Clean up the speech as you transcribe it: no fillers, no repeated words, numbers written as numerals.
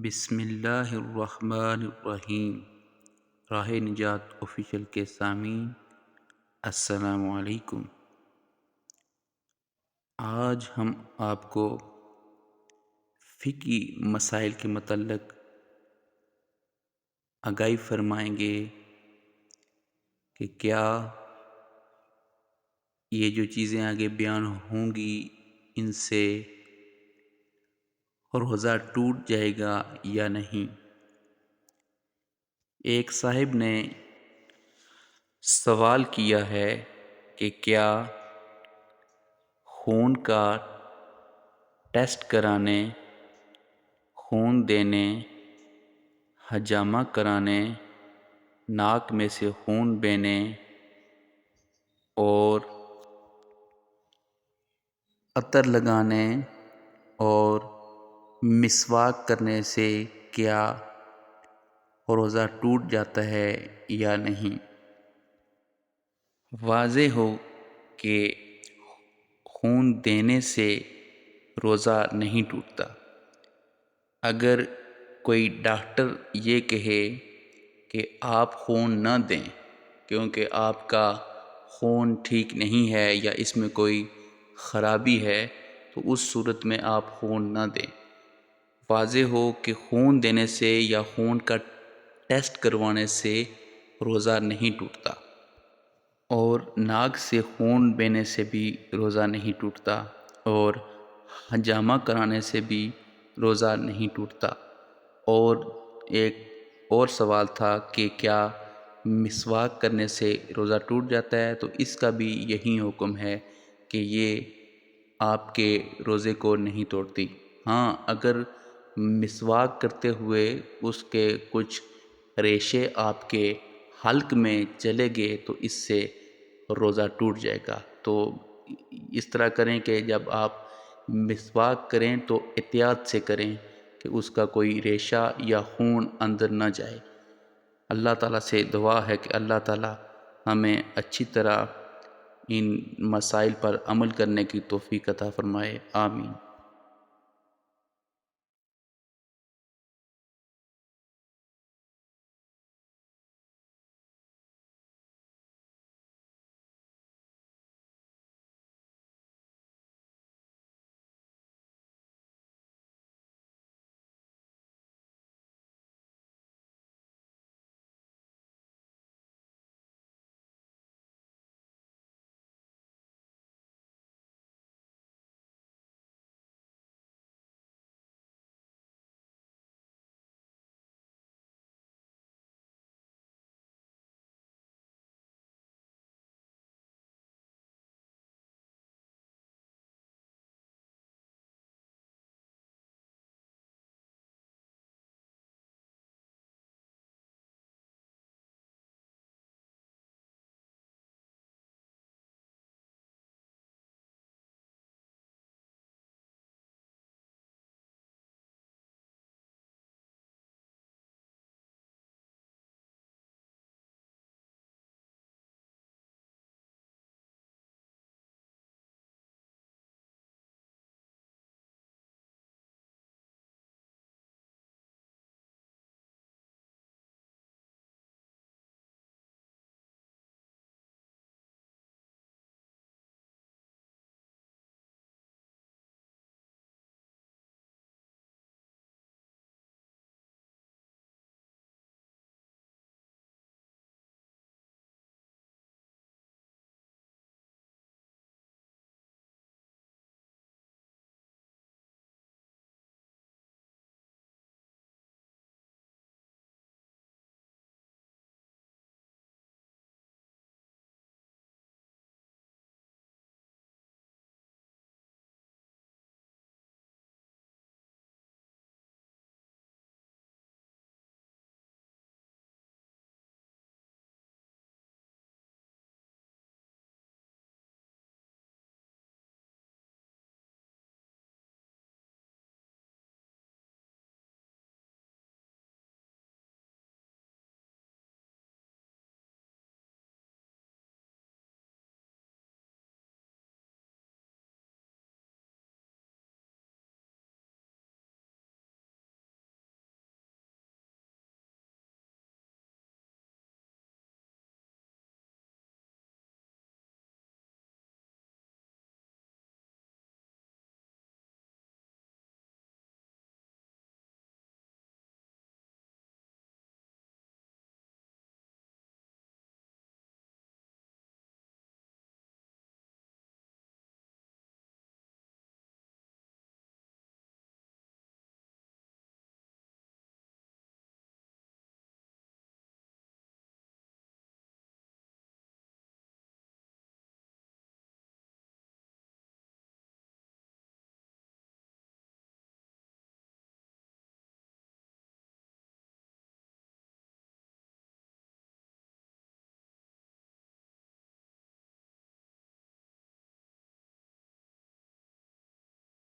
بسم اللہ الرحمن الرحیم۔ راہ نجات آفیشیل کے سامعین السلام علیکم۔ آج ہم آپ کو فقہی مسائل کے متعلق آگاہی فرمائیں گے کہ کیا یہ جو چیزیں آگے بیان ہوں گی ان سے روزہ ٹوٹ جائے گا یا نہیں۔ ایک صاحب نے سوال کیا ہے کہ کیا خون کا ٹیسٹ کرانے، خون دینے، حجامہ کرانے، ناک میں سے خون بینے اور عطر لگانے اور مسواک کرنے سے کیا روزہ ٹوٹ جاتا ہے یا نہیں۔ واضح ہو کہ خون دینے سے روزہ نہیں ٹوٹتا۔ اگر کوئی ڈاکٹر یہ کہے کہ آپ خون نہ دیں کیونکہ آپ کا خون ٹھیک نہیں ہے یا اس میں کوئی خرابی ہے تو اس صورت میں آپ خون نہ دیں۔ واضح ہو کہ خون دینے سے یا خون کا ٹیسٹ کروانے سے روزہ نہیں ٹوٹتا، اور ناک سے خون بینے سے بھی روزہ نہیں ٹوٹتا، اور حجامہ کرانے سے بھی روزہ نہیں ٹوٹتا۔ اور ایک اور سوال تھا کہ کیا مسواک کرنے سے روزہ ٹوٹ جاتا ہے، تو اس کا بھی یہی حکم ہے کہ یہ آپ کے روزے کو نہیں توڑتی۔ ہاں، اگر مسواک کرتے ہوئے اس کے کچھ ریشے آپ کے حلق میں چلے گئے تو اس سے روزہ ٹوٹ جائے گا۔ تو اس طرح کریں کہ جب آپ مسواک کریں تو احتیاط سے کریں کہ اس کا کوئی ریشہ یا خون اندر نہ جائے۔ اللہ تعالیٰ سے دعا ہے کہ اللہ تعالیٰ ہمیں اچھی طرح ان مسائل پر عمل کرنے کی توفیق عطا فرمائے، آمین۔